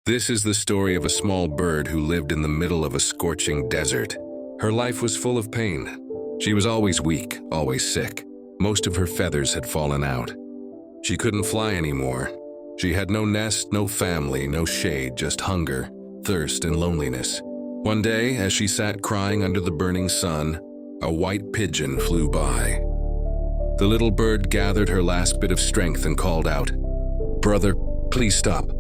This is the story of a small bird who lived in the middle of a scorching desert. Her life was full of pain. She was always weak, always sick. Most of her feathers had fallen out. She couldn't fly anymore. She had no nest, no family, no shade, just hunger, thirst, and loneliness. One day, as she sat crying under the burning sun, a white pigeon flew by. The little bird gathered her last bit of strength and called out, "Brother, please stop."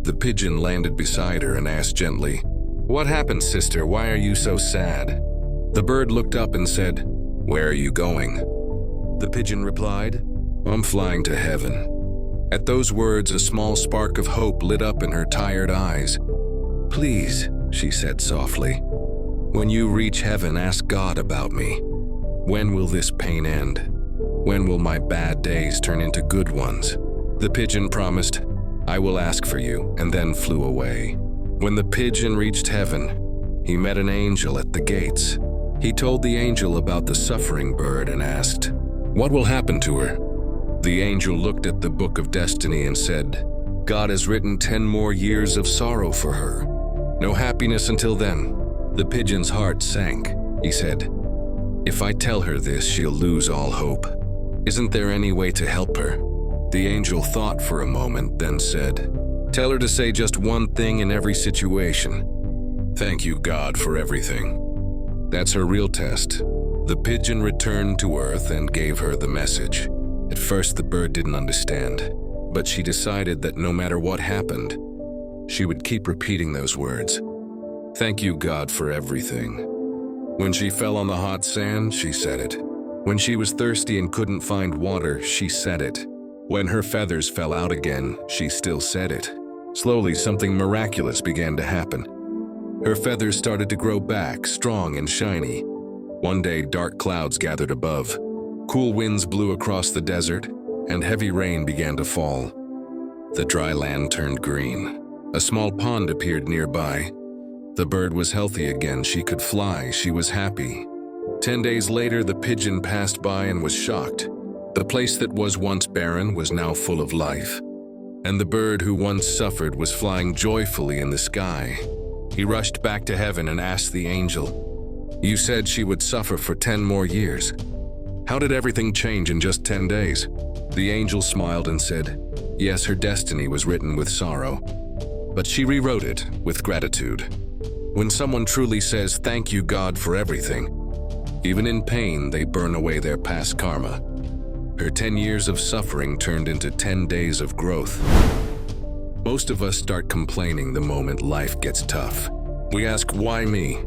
The pigeon landed beside her and asked gently, "What happened, sister? Why are you so sad?" The bird looked up and said, "Where are you going?" The pigeon replied, "I'm flying to heaven." At those words, a small spark of hope lit up in her tired eyes. "Please," she said softly, "when you reach heaven, ask God about me. When will this pain end? When will my bad days turn into good ones?" The pigeon promised, "I will ask for you," and then flew away. When the pigeon reached heaven, he met an angel at the gates. He told the angel about the suffering bird and asked, "What will happen to her?" The angel looked at the book of destiny and said, "God has written 10 more years of sorrow for her. No happiness until then." The pigeon's heart sank. He said, "If I tell her this, she'll lose all hope. Isn't there any way to help her?" The angel thought for a moment, then said, "Tell her to say just one thing in every situation. Thank you, God, for everything." That's her real test. The pigeon returned to earth and gave her the message. At first, the bird didn't understand, but she decided that no matter what happened, she would keep repeating those words. "Thank you, God, for everything." When she fell on the hot sand, she said it. When she was thirsty and couldn't find water, she said it. When her feathers fell out again, she still said it. Slowly, something miraculous began to happen. Her feathers started to grow back, strong and shiny. One day, dark clouds gathered above. Cool winds blew across the desert, and heavy rain began to fall. The dry land turned green. A small pond appeared nearby. The bird was healthy again. She could fly. She was happy. 10 days later, the pigeon passed by and was shocked. The place that was once barren was now full of life. And the bird who once suffered was flying joyfully in the sky. He rushed back to heaven and asked the angel, "You said she would suffer for 10 more years. How did everything change in just 10 days?" The angel smiled and said, "Yes, her destiny was written with sorrow, but she rewrote it with gratitude." When someone truly says, "Thank you, God, for everything," even in pain, they burn away their past karma. Her 10 years of suffering turned into 10 days of growth. Most of us start complaining the moment life gets tough. We ask, "Why me?"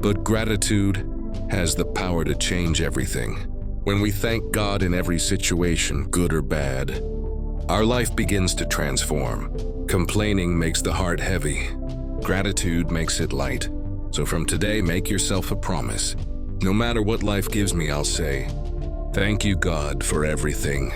But gratitude has the power to change everything. When we thank God in every situation, good or bad, our life begins to transform. Complaining makes the heart heavy. Gratitude makes it light. So from today, make yourself a promise. No matter what life gives me, I'll say, "Thank you, God, for everything."